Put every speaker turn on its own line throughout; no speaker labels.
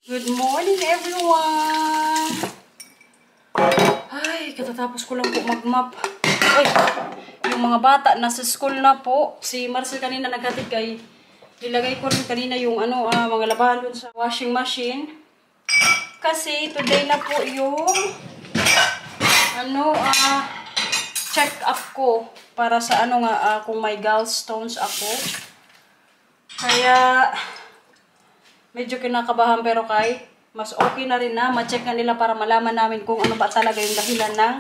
Good morning, everyone! Ay, katatapos ko lang po mag-map. Ay, yung mga bata nasa school na po. Si Marcel kanina naghatid kay nilagay ko rin kanina yung mga labahan dun sa washing machine. Kasi today na po yung check up ko para sa kung may gallstones ako. Kaya medyo kinakabahan pero mas okay na rin na ma-check na nila para malaman namin kung ano ba talaga yung dahilan ng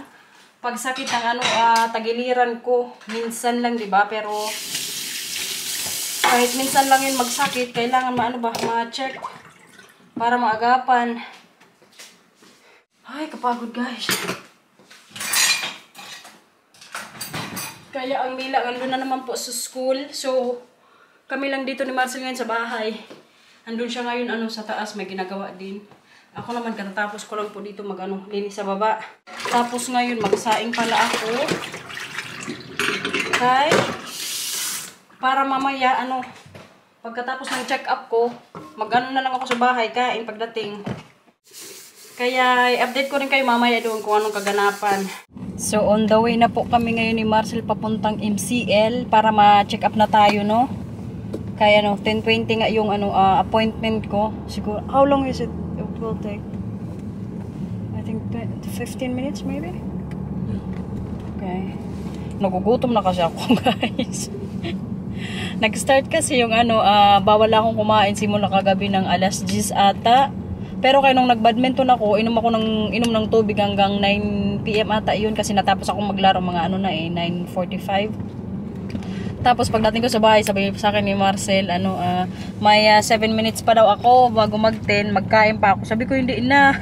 pagsakit ng tagiliran ko. Minsan lang, 'di ba? Pero kahit minsan lang yun magsakit, kailangan ma-check para maagapan. Ay, kapagod guys. Kaya ang Mila, andun na naman po sa school. So, kami lang dito ni Marcel ngayon sa bahay. Andun siya ngayon sa taas, may ginagawa din. Ako naman katatapos ko lang po dito linis sa baba. Tapos ngayon magsaing pala ako. Para mamaya pagkatapos ng check up ko, na lang ako sa bahay, kain pagdating. Kaya i-update ko rin kayo mamaya doon kung anong kaganapan. So on the way na po kami ngayon ni Marcel papuntang MCL para ma-check up na tayo, no? Kaya 10:20 nga yung appointment ko. Siguro, how long is it? It will take, I think 15 minutes maybe? Okay. Nagugutom na kasi ako, guys. Nag-start kasi yung bawal akong kumain simula kagabi ng alas 10 ata. Pero kaya nung nag-badminton ako, inom ng tubig hanggang 9 PM ata yun kasi natapos akong maglaro mga 9:45. Tapos pagdating ko sa bahay, sabi sa akin ni Marcel, may 7 minutes pa daw ako bago mag-10, magkain pa ako. Sabi ko, hindi na.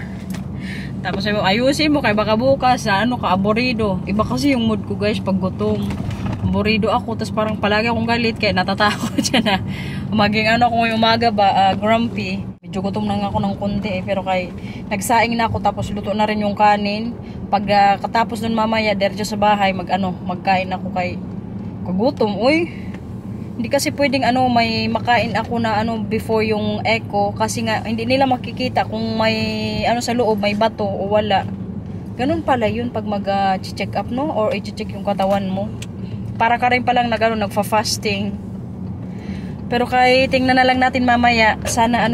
Tapos sabi mo, ayusin mo, kaya baka bukas, ka-aborido. Iba kasi yung mood ko guys, pag gutom. Aborido ako, tapos parang palagi akong galit, kaya natatakot siya na. Maging kung yung umaga ba, grumpy. Medyo gutom lang ako ng konti pero nagsaing na ako, tapos luto na rin yung kanin. Pag katapos nun mamaya, diretso sa bahay, magkain ako kagutom, uy. Hindi kasi pwedeng may makain ako na before yung echo kasi nga hindi nila makikita kung may sa loob, may bato o wala. Ganun pala yun pag mag-check up, no? Or i-check yung katawan mo. Para ka rin palang nagfa-fasting. Pero tingnan na lang natin mamaya. Sana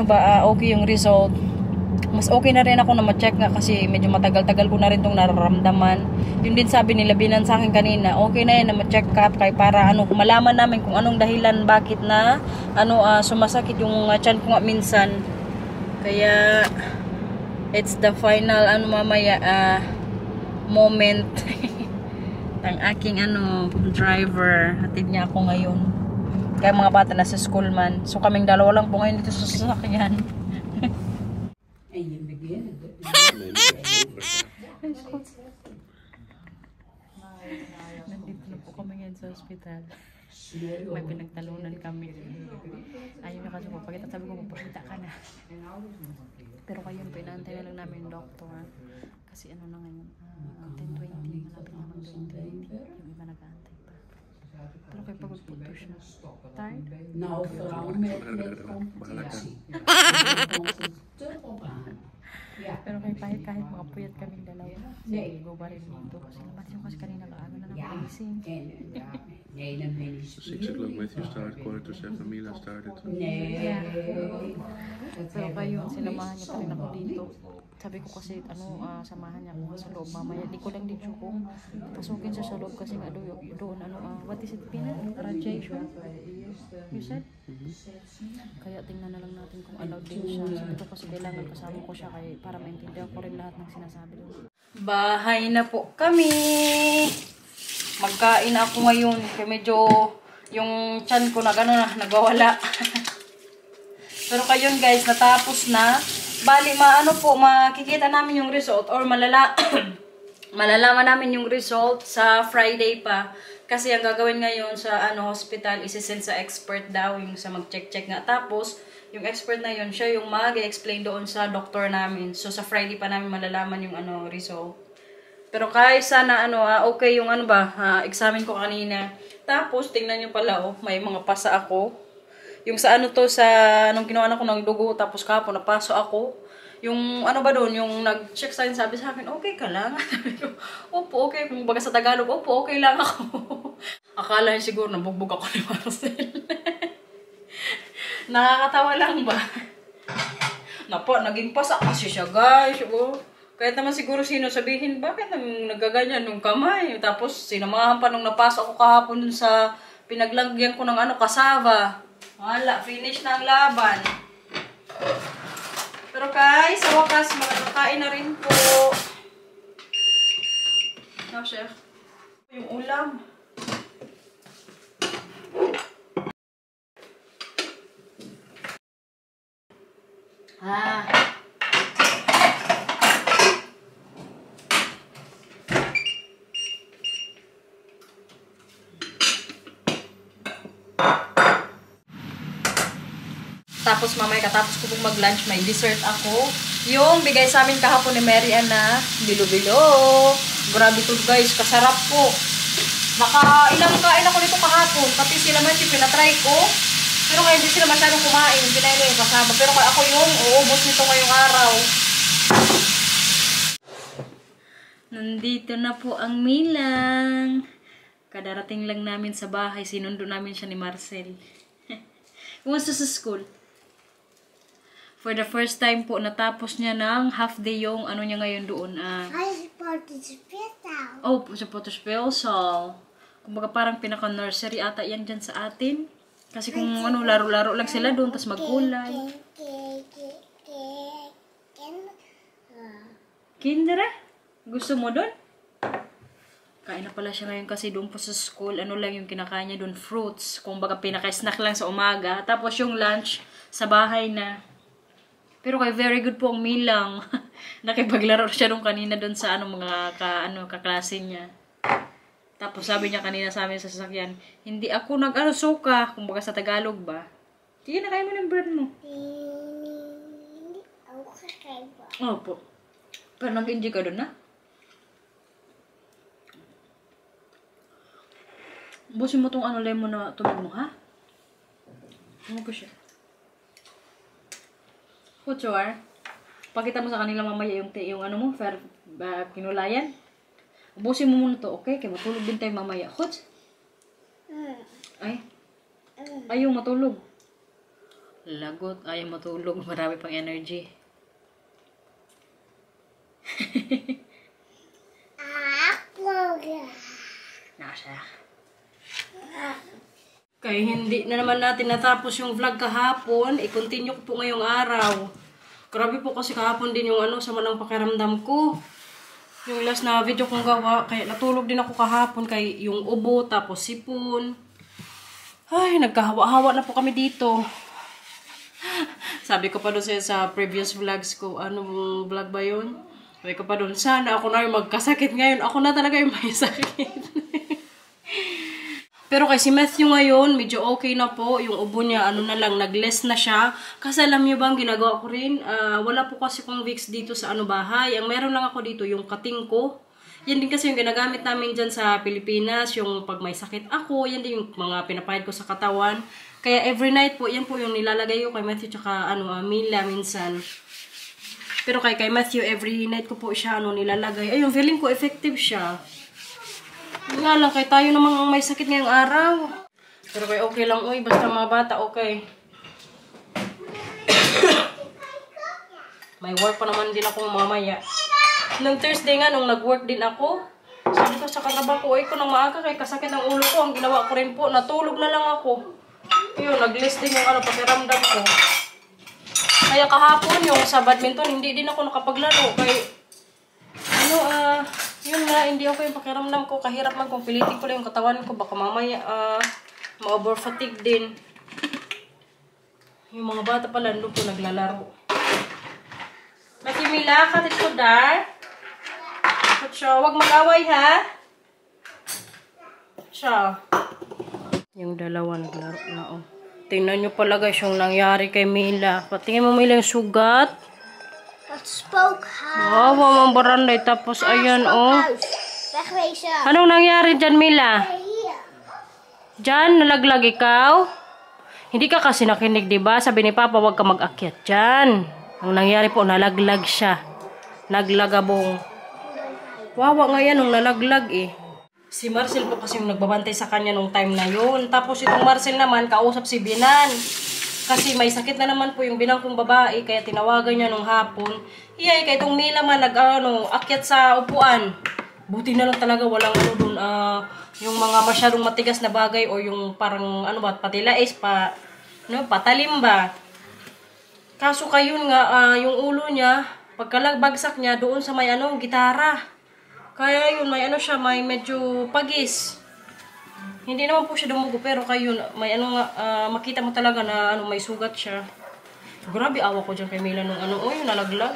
okay yung result. Mas okay na rin ako na ma-check nga kasi medyo matagal-tagal ko na rin itong nararamdaman. Yun din sabi nila Binan sa akin kanina, okay na yan na ma-check up para malaman namin kung anong dahilan bakit na sumasakit yung tiyan ko nga minsan. Kaya it's the final mamaya moment ng aking driver. Hatid niya ako ngayon. Kaya mga bata na sa school man. So kaming dalawa lang po ngayon dito sa sasakyan. Nandito na po kami ngayon sa hospital. May pinagtalunan kami. Ayun na kasi po, sabi ko, magpakita ka na. Pero kayo, pinaantay na lang namin yung doktor. Kasi na ngayon, 10:20, malapit na mag 10:20. Yung iba nag-aantay pa. Pero kayo pagod po to siya. Tired? Pero kahit mga puyat kaming dalawa. Sige, go ba rin dito. Kasi naman yung kasi kanina kaaga na ng racing.
6 o'clock Matthew started, 6:45 Mila started.
Yeah. Pero kayo, sinamahan niya pa rin ako dito. Sabi ko kasi, samahan niya ako sa loob mamaya. Di ko lang din siya kung pasukin siya sa loob kasi nga doon, what is it, radiation? You said? Kaya tingnan na lang natin kung allowed din siya. Sabi ko kasi kailangan kasama ko siya para maintindihan ko rin lahat ng sinasabi doon. Bahay na po kami! Magkain ako ngayon. Kaya medyo yung tiyan ko nagwawala. Pero kayon guys, natapos na. Bali, makikita namin yung result or malalaman namin yung result sa Friday pa. Kasi ang gagawin ngayon sa hospital, isi-send sa expert daw, yung sa mag-check nga. Tapos, yung expert na yun, siya yung mag-explain doon sa doktor namin. So, sa Friday pa namin malalaman yung result. Pero kahit sana okay yung examine ko kanina. Tapos, tingnan nyo pala, may mga pasa ako. Yung sa ano to, sa anong kinuha ko ng dugo, tapos kahapon napasok ako. Yung ano ba doon, yung nag-check sa akin, sabi sa akin, okay ka lang? Sabi ko, opo, okay. Kung baga sa Tagalog, opo, okay lang ako. Akala niya siguro nabugbog ako ni Marcel. Nakakatawa lang ba? Naging pasa kasi siya, guys. Oh. Kahit naman siguro sino sabihin, bakit nagaganyan yung kamay? Tapos sinamahan pa nung napasok ako kahapon dun sa pinaglagyan ko ng ano, kasava. Wala, finish na ang laban. Pero guys, sa wakas, makakain na rin po. No, chef. Yung ulam. Tapos mamaya katapos ko pong mag-lunch, may dessert ako. Yung bigay sa amin kahapon ni Mary Ann na bilo-bilo. Grabe to guys, kasarap po. Ilang kain ako nito kahapon. Pati sila man yung pinatry ko. Pero ngayon hindi sila masyadong kumain. Pinayin yung kasama. Pero ako yung uubos nito ngayong araw. Nandito na po ang Milang. Kadarating lang namin sa bahay. Sinundo namin siya ni Marcel. Kumusta sa school? For the first time po, natapos niya ng half day yung ano niya ngayon doon.
Ay, Portuspesal.
Oh, sa Portuspesal. Kumbaga parang pinaka-nursery ata yan dyan sa atin. Kasi kung ano, laro-laro lang sila doon, tapos magkulay. Kinder eh? Gusto mo doon? Kain na pala siya ngayon kasi doon po sa school. Ano lang yung kinakain niya doon? Fruits. Kumbaga pinaka-snack lang sa umaga. Tapos yung lunch sa bahay na. Pero kay very good po ang Milang. Nakipaglaro siya doon kanina doon sa mga kaklase niya. Tapos sabi niya kanina sa amin sa sasakyan, hindi ako suka. Kumbaga sa Tagalog ba? Sige na, kain mo ng bread mo.
Hindi ako kakaiba.
Opo. Pero nag-enjoy ka doon na? Busin mo tong lemon na tulog mo, ha? Ano ko siya? Kutsor, pakita mo sa kanila mamaya yung ano mo, kinulayan. Ubusin mo muna to, okay? Kaya matulog din tayo mamaya. Kuts? Ay? Ayaw matulog. Lagot, ayaw matulog. Marami pang energy. Nasa. Kaya hindi na naman natin natapos yung vlog kahapon. I-continue ko po ngayong araw. Grabe po kasi kahapon din yung sama ng pakiramdam ko. Yung last na video kong gawa. Kaya natulog din ako kahapon kay yung ubo tapos sipon. Ay, nagkahawa-hawa na po kami dito. Sabi ko pa doon sa previous vlogs ko. Anong vlog ba yun? Sabi ko pa doon, sana ako na yung magkasakit ngayon. Ako na talaga yung may sakit. Pero kay si Matthew ngayon, medyo okay na po. Yung ubo niya, nag-less na siya. Kasi alam niyo ba, ang ginagawa ko rin, wala po kasi kong Vicks dito sa bahay. Ang meron lang ako dito, yung kating ko. Yan din kasi yung ginagamit namin dyan sa Pilipinas. Yung pag may sakit ako, yan din yung mga pinapahid ko sa katawan. Kaya every night po, yan po yung nilalagay ko kay Matthew tsaka Mila minsan. Pero kay Matthew, every night ko po siya nilalagay. Ayun, feeling ko effective siya. Nga lang, kay tayo namang may sakit ngayong araw. Pero kay okay lang, uy. Basta mga bata, okay. May work pa naman din ako mamaya. Nung Thursday nga, nung nag-work din ako, sabi ko sa katrabaho ko, ko nang maaga kay kasakit ng ulo ko. Ang ginawa ko rin po, natulog na lang ako. Yun, nag-list din yung pakiramdam ko. Kaya kahapon yung sa badminton, hindi din ako nakapaglaro. Kay, yun nga, hindi ako yung pakiramdam ko. Kahirap man kung pilitin ko lang yung katawan ko. Baka mamaya, ma-over-fatigue din. Yung mga bata pala, doon po naglalaro. Matimila, katit ko dar. Siya, wag mag-away ha. Siya. Yung dalawa naglaro na, oh. Tingnan nyo pala guys yung nangyari kay Mila. Patingin mo Mila yung sugat.
Spoke
Oh,
house.
mamang baranday. Tapos, ayan, oh. Anong nangyari dyan, Mila? Dyan, nalaglag ikaw? Hindi ka kasi nakinig, diba? Sabi ni Papa, wag ka mag-akyat dyan. Ang nangyari po, nalaglag siya. Naglagabong. Wawa nga yan nung nalaglag eh. Si Marcel po kasi yung nagbabantay sa kanya nung time na yun. Tapos itong Marcel naman, kausap si Binan. Kasi may sakit na naman po yung Binan kong babae, kaya tinawagan niya nung hapon. Iyay, kaya itong Mila man akyat sa upuan. Buti na lang talaga walang dun, yung mga masyadong matigas na bagay o yung parang patilais patalim ba. Kaso kayo nga yung ulo niya, pagkalagbagsak niya doon sa may gitara. Kaya yun may siya, may medyo pagis. Hindi naman po siya dumugo pero kayo may makita mo talaga na may sugat siya. Grabe awa ko diyan kay Mila nung yung nalaglag.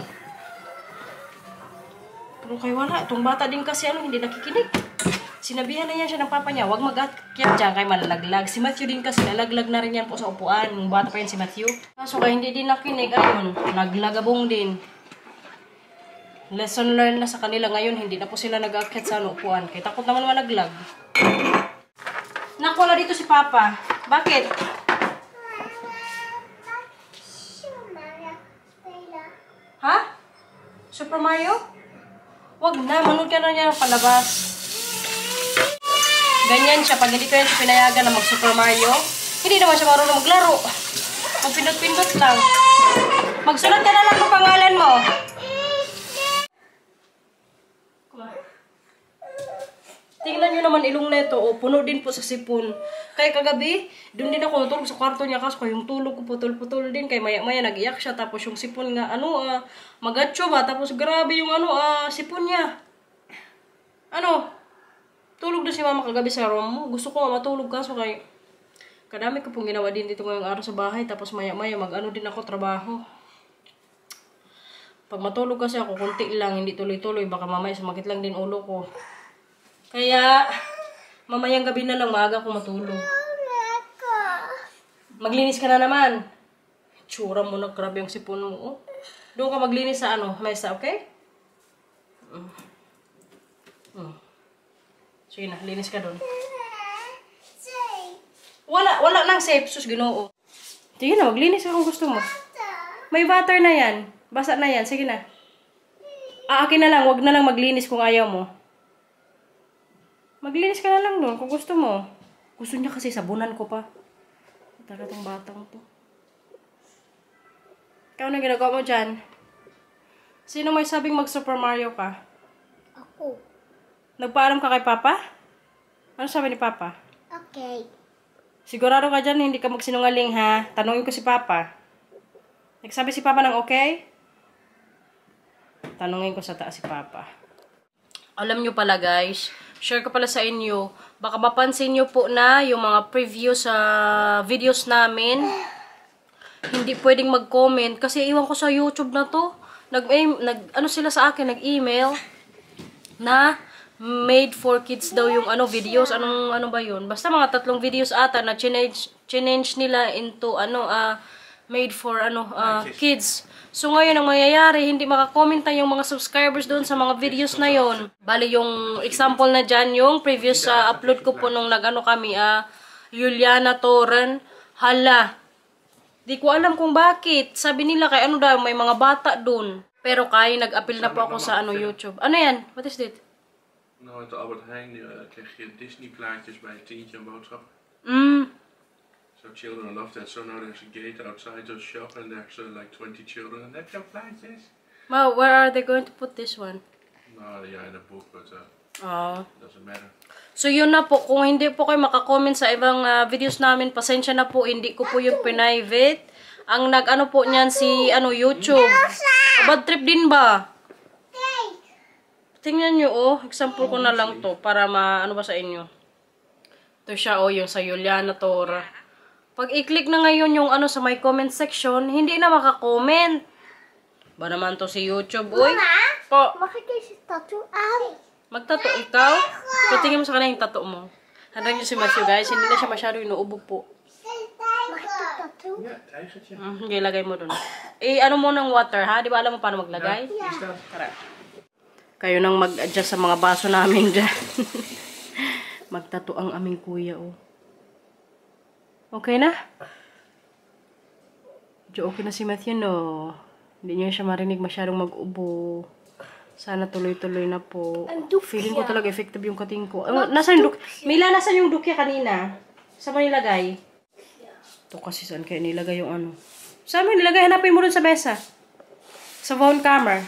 Pero kay wala, itong bata din kasi hindi nakikinig. Sinabihan na yan siya ng papa niya, wag mag-akyat dyan kay malalaglag. Si Matthew din kasi nalaglag na rin yan po sa upuan. Nung bata pa yan si Matthew. Kaso kaya hindi din nakinig, ayun, naglagabong din. Lesson learned na sa kanila ngayon, hindi na po sila nag-akyat sa upuan. Kaya takot naman malaglag. Nakuha dito si Papa. Bakit? Ha? Super Mario? Wag na, manood ka na niya ng palabas. Ganyan siya, pag hindi ko yan siya pinayagan na mag-Super Mario, hindi naman siya marunong maglaro. Magpindot-pindot lang. Magsulat ka na lang ng pangalan mo. Tingnan nyo naman ilong neto, puno din po sa sipon. Kaya kagabi, doon din ako natulog sa kwarto niya kasi yung tulog ko putol-putol din. Kaya maya-maya nag-iyak siya, tapos yung sipon nga, magatso ba? Tapos grabe yung sipon niya. Tulog na si mama kagabi sa room mo. Gusto ko matulog kaso kay kadami ko pong ginawa din dito ngayong araw sa bahay. Tapos maya-maya din ako trabaho. Pag matulog kasi ako, kunti lang, hindi tuloy-tuloy. Baka mamaya sumakit lang din ulo ko. Kaya, mamayang gabi na lang, maaga ako matulog. Maglinis ka na naman. Tsura mo na, grabe yung sipon mo. Oh. Doon ka maglinis sa mesa, okay? Sige na, linis ka doon. Wala lang safe, sus Ginoo. Sige na, maglinis ka kung gusto mo. May water na yan. Basa na yan, sige na. Akin na lang, wag na lang maglinis kung ayaw mo. Maglinis ka na lang doon kung gusto mo. Gusto niya kasi sabunan ko pa. Talaga tong batang to. Ikaw na ginagawa mo dyan. Sino may sabing mag-Super Mario ka?
Ako.
Nagpaalam ka kay Papa? Ano sabi ni Papa?
Okay.
Sigurado ka dyan, hindi ka magsinungaling ha. Tanungin ko si Papa. Nagsabi si Papa ng okay? Tanungin ko sa taas si Papa. Alam nyo pala guys, share ko pala sa inyo. Baka mapansin nyo po na yung mga previous videos namin, hindi pwedeng mag-comment. Kasi iwan ko sa YouTube na to. Sila sa akin, nag-email na made for kids daw yung videos. Ano ba yun? Basta mga 3 videos ata na change nila into made for kids. So ngayon ang mangyayari, hindi makakomment na yung mga subscribers doon sa mga videos na yon. Bali yung example na dyan, yung previous upload ko po nung kami, Juliana Toren. Hala, di ko alam kung bakit. Sabi nila kay daw, may mga bata doon. Pero kaya nag-appeal na po ako sa YouTube. Ano yan? What is it?
Nou, uit de Albert Heijn krijg je Disney plaatjes bij $10 een boodschap. So children love that. So now there's a gate outside the shop and there's like 20 children and that's your plaatjes.
Well, where are they going to put this one?
No, yeah, in a book, but doesn't matter.
So yun na po, kung hindi po kayo makakomment sa ibang videos namin, pasensya na po, hindi ko po yung private. Ang po niyan si YouTube. Bad trip din ba? Tingnan nyo example ko na lang to para ba sa inyo. Ito siya yung sa Juliana Tora. Pag i-click na ngayon yung sa my comment section, hindi na makakomment. Ba naman to si YouTube, uy? Po.
Makikita si tattoo out.
Magtato ikaw? Patingin mo sa kanya yung tato mo. Handang nyo si Matthew, guys. Hindi na siya masyado inuubog po.
Tattoo?
Ja, tijgertje.
Okay, lagay mo dun. Ano mo ng water, ha? Di ba alam mo paano maglagay?
Yeah.
Tara. Kayo nang mag-adjust sa mga baso namin dyan. Magtato ang aming kuya, Okay na? Okay na si Matthew, no? Hindi niyo siya marinig masyadong mag-ubo. Sana tuloy-tuloy na po. Feeling ko talaga effective yung kating ko. Nasaan yung Mila, nasaan yung dukya kanina? Saan mo nilagay? Ito kasi saan kayo nilagay yung ano? Saan mo nilagay? Hanapin mo dun sa mesa. Sa phone camera.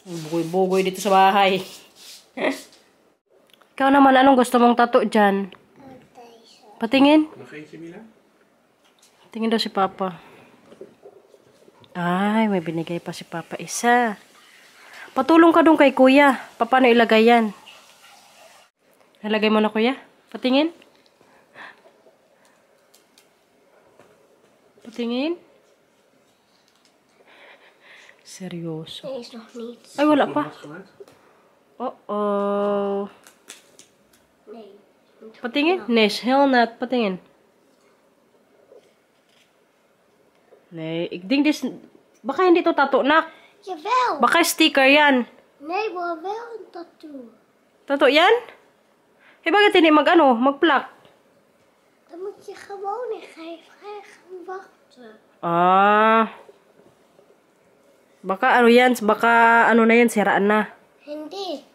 Bugoy-bugoy dito sa bahay. Ikaw naman, anong gusto mong tattoo dyan? Patingin?
Nog eentje, Mila?
Tingin daw si Papa. Ay, may binigay pa si Papa isa. Patulong ka dun kay Kuya. Paano ilagay yan? Nalagay mo na, Kuya? Patingin? Patingin? Seryoso. Ay, wala pa. Oh. Patingin? Nesh, hell not. Patingin. Nee, ik denk dus... Baka hindi to tattoo, nak.
Jawel.
Baka sticker yan.
Nee, maar wel een tattoo.
Tattoo yan? Eh, bakit hindi mag-plak?
Dan moet je gewoon even wachten.
Ah. Baka na yan, siraan na.
Hindi.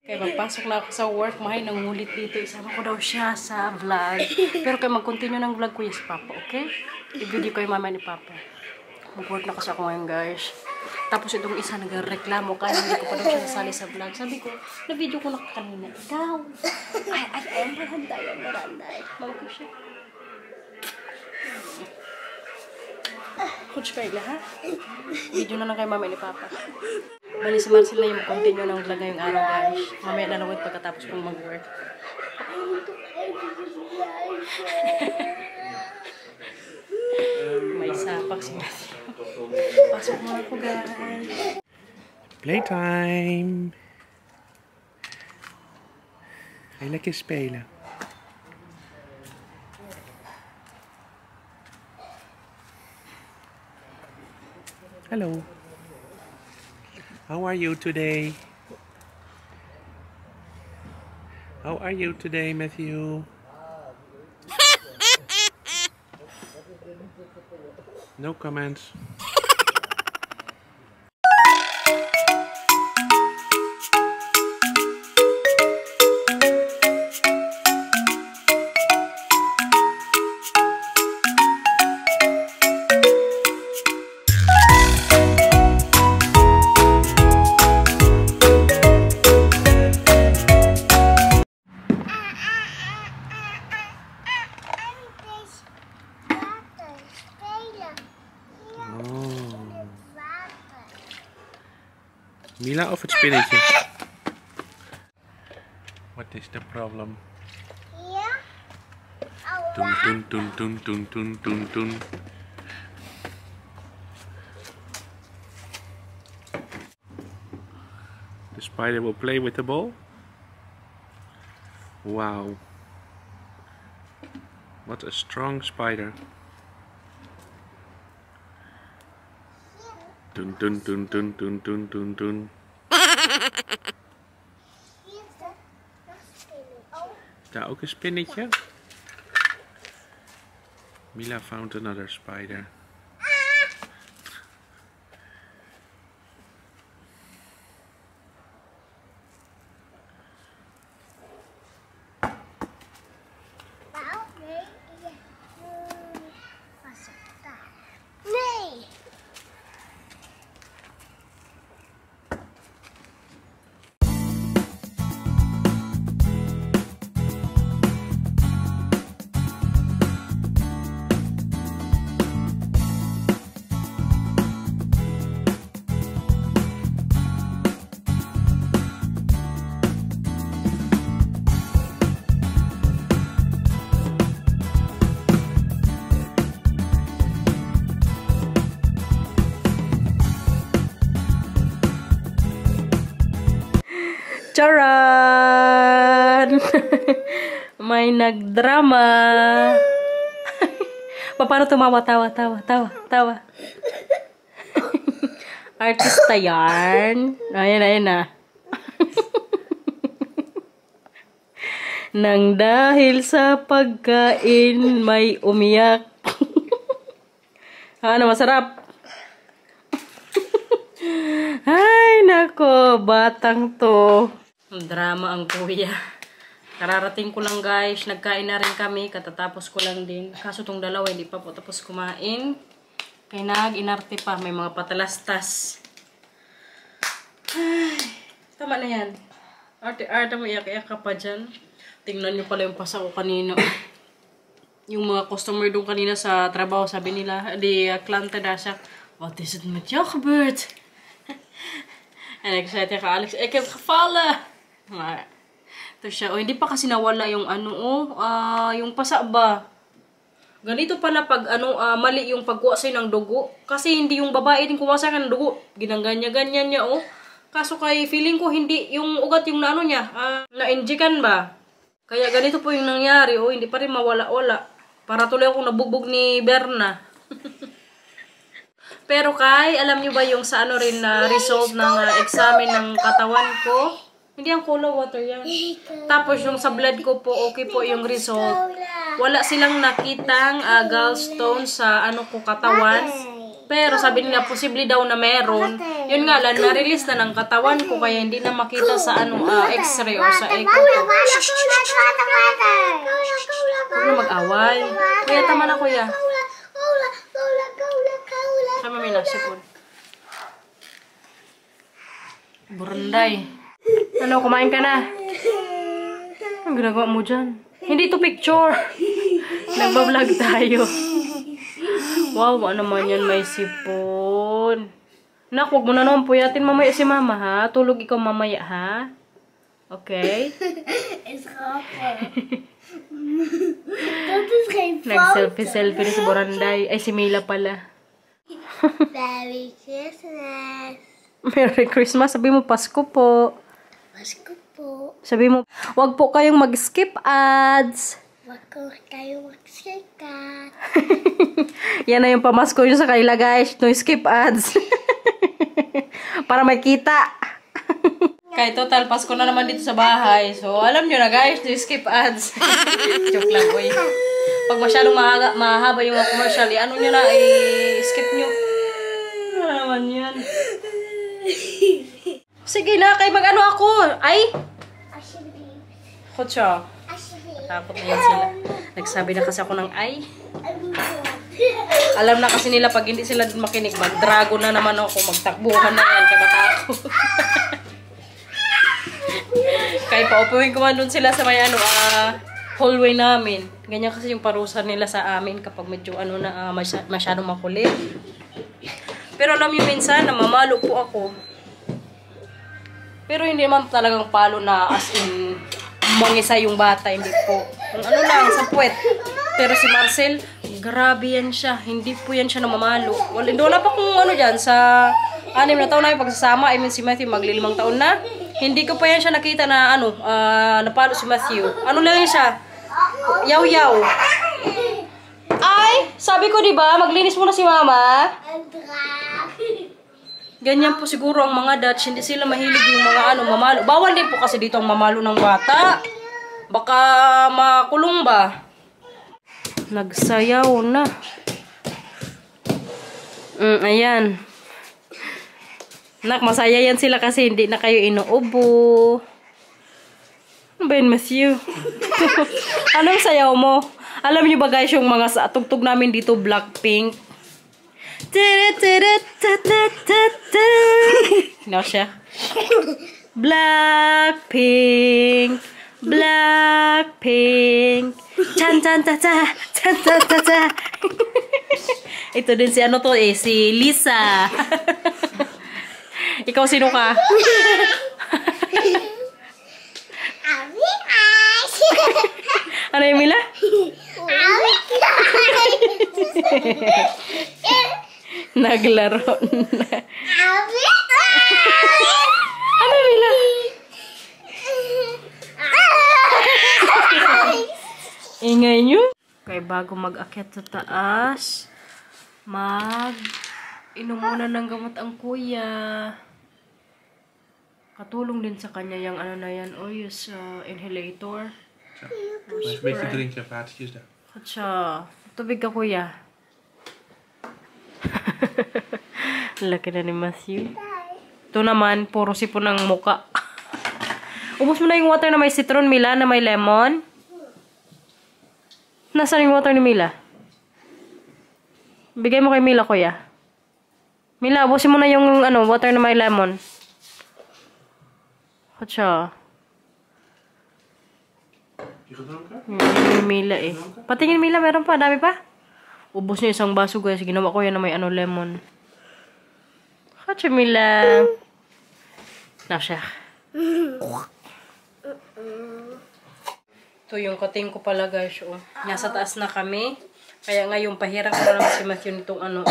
Kaya magpasok na ako sa work, mahay nangulit dito. Isama ko daw siya sa vlog. Pero kaya mag-continue ng vlog ko si Papa, okay? I-video ko yung mama ni Papa. Mag-work na kasi ako ngayon, guys. Tapos itong isa nagreklamo kaya hindi ko pa daw siya nasali sa vlog. Sabi ko, na-video ko na kanina. Ikaw. Ay, maranday. Mawag ko siya. Coach Carla, ha? Video na lang kay mama ni Papa. Bali si Marcel na yung continue ng vlog ngayong araw, guys. Mamaya na lang pagkatapos kong mag-work. May sapak si Matthew. Pasok mo ako, guys.
Playtime. Ga je lekker spelen? Hello. How are you today? How are you today, Matthew? No comments. Mila of het spinnetje? What is the problem?
Ja.
Toen. The spider will play with the ball? Wow. What a strong spider. Toen. Daar ook een spinnetje. Mila found another spider.
Nee.
Charan! May nagdrama. Paano tumawa? Tawa. Artista yan. Ayan na. Nang dahil sa pagkain may umiyak. Ano, masarap? Ay, nako, batang to. Drama ang kuya. Kararating ko lang guys, nagkain na rin kami, katatapos ko lang din. Kaso tong dalawa, hindi pa po tapos kumain. Kaya nag-inarte pa, may mga patalastas. Ay, tama na yan. Arte-arte mo, iyak-iyak ka pa dyan. Tingnan nyo pala yung pasa ko kanina. Yung mga customer doon kanina sa trabaho, sabi nila, klante na siya, what is it met jou gebeurd? En ik zei tegen Alex, ik heb gevallen. Maar, tapos siya, hindi pa kasi nawala yung yung pasa ba? Ganito pala pag mali yung pagkuha sa'yo ng dugo. Kasi hindi yung babae din kuha sa'yo ng dugo. Ginangganyan-ganyan niya, Kaso kay feeling ko hindi yung ugat yung niya, na-injikan ba? Kaya ganito po yung nangyari, hindi pa rin mawala-wala. Para tuloy akong nabugbog ni Berna. Pero Kai, alam nyo ba yung sa rin na result ng examen ng katawan ko? Hindi ang cola water yan. Tapos yung sa blood ko po, okay po yung result. Wala silang nakitang gallstone sa ko katawan. Pero sabi nila, posible daw na meron. Yun nga lang, na-release na ng katawan ko kaya hindi na makita sa x-ray o sa echo. Huwag na mag-away. Kuya, tama na kuya. Sama may nasipon. Buranday. Ano, kumain ka na? Ang ginagawa mo dyan? Hindi to picture. Nagbablog tayo. Wow, ano naman yan, may sipon. Nak, huwag mo na naman puyatin mamaya si mama, ha? Tulog ikaw mamaya, ha? Okay?
Is grappig. Dat is geen foto.
Nag-selfie-selfie na si Buranday. Ay, si Mila pala.
Merry Christmas.
Merry Christmas. Sabi mo, Pasko po.
Pasko po.
Sabi mo, wag po kayong mag-skip ads.
Wag ko kayo magsikat.
Yan na yung pamasko nyo sa kanila, guys. No skip ads. Para makita. Kaya total, Pasko na naman dito sa bahay. So, alam nyo na, guys, no skip ads. Joke lang, boy. Pag masyadong mahaba yung commercial, ano nyo na, skip nyo. Ano naman yan? Sige na, kay mag-ano ako. Ay! Kutsa. Tapos na yan sila. Nagsabi na kasi ako ng ay. Alam na kasi nila pag hindi sila makinig, mag-dragon na naman ako. Magtakbuhan na yan. Kaya matako. Kaya paupuhin ko man dun sila sa may hallway namin. Ganyan kasi yung parusa nila sa amin kapag medyo masyadong makulit. Pero alam nyo minsan, namamalo po ako. Pero hindi naman talagang palo na as in mangisa yung bata, hindi po. Ano lang, sa puwet. Pero si Marcel, grabe yan siya. Hindi po yan siya namamalo. Wala pa kung dyan, sa 6 na taon na yung pagsasama. I mean, si Matthew, magli-5 taon na. Hindi ko pa yan siya nakita na, napalo si Matthew. Ano lang siya? Yaw-yaw. Ay, sabi ko diba, maglinis muna si Mama. Ganyan po siguro ang mga Dutch, hindi sila mahilig yung mga mamalo. Bawal din po kasi dito ang mamalo ng bata. Baka makulong ba? Nagsayaw na. Ayan. Nak, masaya yan sila kasi hindi na kayo inuubo. Ano ba yun, Matthew? Anong sayaw mo? Alam niyo ba guys, yung mga tugtog namin dito, Blackpink. No siya. Blackpink, Blackpink, chan chan ta ta, chan ta ta ta. Ito din si si Lisa. Ikaw sino ka? Ano yung Mila? Naglaro na. Ano Mila? Ingay nyo? Okay, bago mag-akyat sa taas, inom muna ng gamot ang kuya. Katulong din sa kanya yung na yan, inhalator.
Maar een beetje drinken, vaatjes daar.
Katsa, tubig ka kuya. Laki na ni Matthew. Ito naman, puro sipon ng muka. Ubus mo na yung water na may citron, Mila, na may lemon. Nasaan yung water ni Mila? Bigay mo kay Mila, kuya. Mila, ubusin mo na yung water na may lemon. Hatsa. Yung Mila eh. Patingin Mila, meron pa, dami pa. Ubus niya isang baso, guys. Ginawa ko yan na may lemon. Hatsa, Mila. Nasya. Ito yung kating ko pala, guys. Oh. Nasa taas na kami. Kaya ngayon, pahirang ko naman si Matthew nitong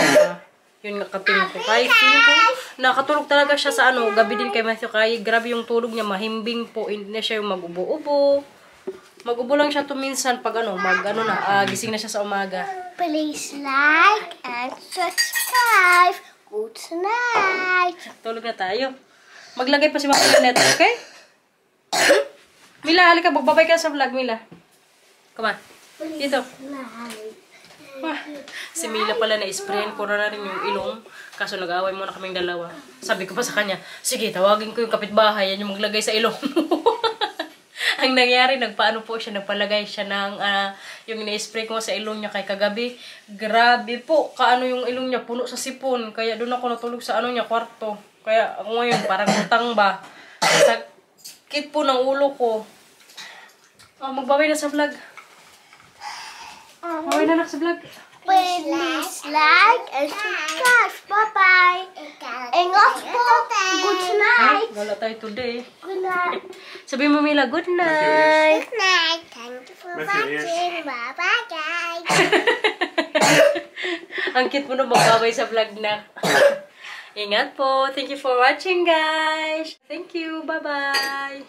yun nga kating ko. Kahit feeling ko, nakatulog talaga siya sa gabi din kay Matthew. Kaya grabe yung tulog niya, mahimbing po. Hindi na siya yung mag-ubo-ubo. Mag-ubo lang siya tuminsan pag gising na siya sa umaga.
Please like and subscribe. Good night.
Tulog na tayo. Maglagay pa si Mama ng net, okay? Mila, halika. Magbabay ka sa vlog, Mila. Come on. Dito. Si Mila pala na-sprayan ko na rin yung ilong. Kaso nag-away muna kaming dalawa. Sabi ko pa sa kanya, sige, tawagin ko yung kapitbahay. Yan yung maglagay sa ilong. Ang nangyari, nagpalagay siya ng yung ina-spray ko sa ilong niya kay kagabi. Grabe po, yung ilong niya puno sa sipon. Kaya doon ako natulog sa niya, kwarto. Kaya ako ngayon, parang utang ba. Sakit po ng ulo ko. Magbabay na sa vlog. Magbabay na sa vlog.
Please like and subscribe. Bye-bye. Ingat po. Good night.
Wala tayo today.
Good night.
Sabi mo, Mila, good night.
Good night. Thank you for watching. Bye-bye, guys.
Ang cute mo na magbabay sa vlog na. Ingat po. Thank you for watching, guys. Thank you. Bye-bye.